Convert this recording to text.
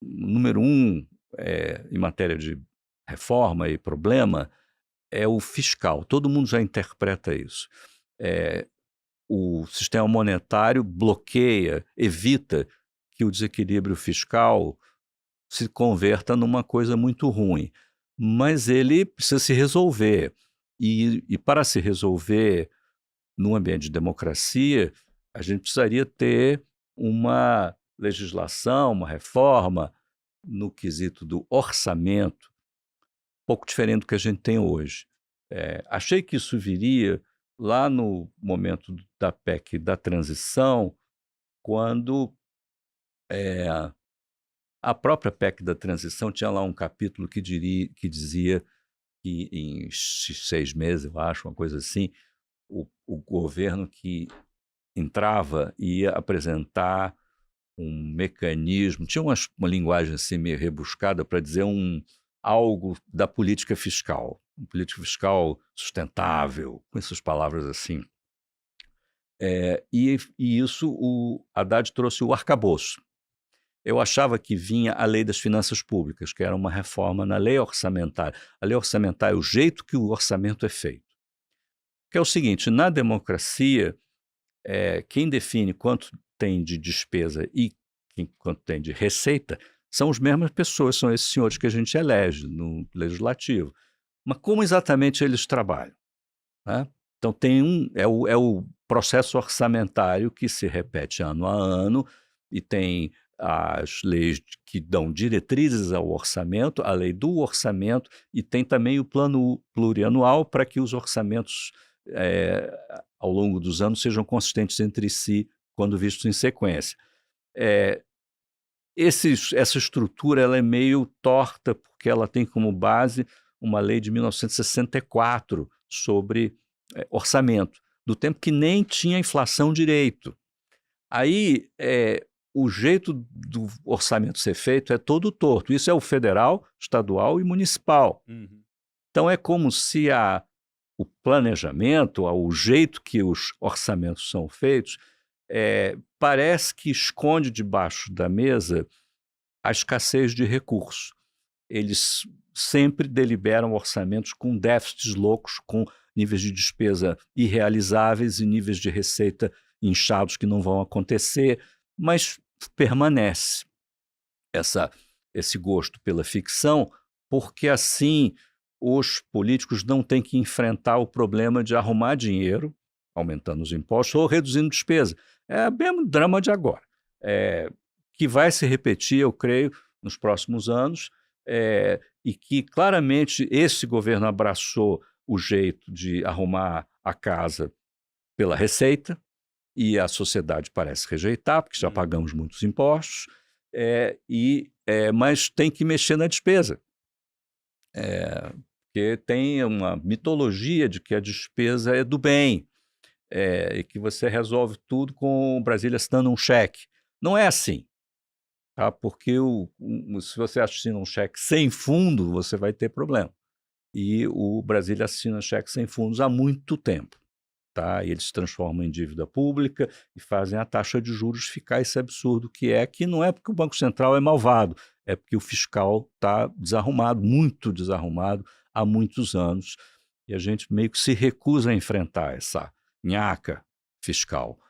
número um, em matéria de reforma e problema, é o fiscal. Todo mundo já interpreta isso. Eh, o sistema monetário bloqueia, evita que o desequilíbrio fiscal se converta numa coisa muito ruim. Mas ele precisa se resolver. E para se resolver num ambiente de democracia, a gente precisaria ter uma legislação, uma reforma no quesito do orçamento, um pouco diferente do que a gente tem hoje. Achei que isso viria lá no momento da PEC da transição, quando a própria PEC da transição tinha lá um capítulo que dizia que em 6 meses, eu acho, uma coisa assim, o governo que entrava ia apresentar um mecanismo, tinha uma linguagem assim meio rebuscada para dizer algo da política fiscal, uma política fiscal sustentável, com essas palavras assim. E isso o Haddad trouxe o arcabouço. Eu achava que vinha a lei das finanças públicas, que era uma reforma na lei orçamentária. A lei orçamentária é o jeito que o orçamento é feito. Que é o seguinte, na democracia, quem define quanto tem de despesa e quanto tem de receita são as mesmas pessoas, são esses senhores que a gente elege no legislativo. Mas como exatamente eles trabalham, né? Então é o processo orçamentário que se repete ano a ano e tem as leis que dão diretrizes ao orçamento, a lei do orçamento e tem também o plano plurianual para que os orçamentos ao longo dos anos sejam consistentes entre si quando vistos em sequência. Essa estrutura ela é meio torta porque ela tem como base uma lei de 1964 sobre orçamento, do tempo que nem tinha inflação direito. Aí, o jeito do orçamento ser feito é todo torto. Isso é o federal, estadual e municipal. Uhum. Então, é como se o planejamento, o jeito que os orçamentos são feitos, parece que esconde debaixo da mesa a escassez de recursos. Eles sempre deliberam orçamentos com déficits loucos, com níveis de despesa irrealizáveis e níveis de receita inchados que não vão acontecer, mas permanece esse gosto pela ficção, porque assim os políticos não têm que enfrentar o problema de arrumar dinheiro, aumentando os impostos ou reduzindo despesa. É o mesmo drama de agora, que vai se repetir, eu creio, nos próximos anos, e que claramente esse governo abraçou o jeito de arrumar a casa pela receita, e a sociedade parece rejeitar, porque já pagamos muitos impostos, mas tem que mexer na despesa. Porque tem uma mitologia de que a despesa é do bem, e que você resolve tudo com o Brasília assinando um cheque. Não é assim, tá? Porque se você assina um cheque sem fundo, você vai ter problema. E o Brasília assina cheque sem fundos há muito tempo. Tá? E eles se transformam em dívida pública e fazem a taxa de juros ficar esse absurdo que não é porque o Banco Central é malvado, é porque o fiscal está desarrumado, muito desarrumado, há muitos anos, e a gente meio que se recusa a enfrentar essa nhaca fiscal.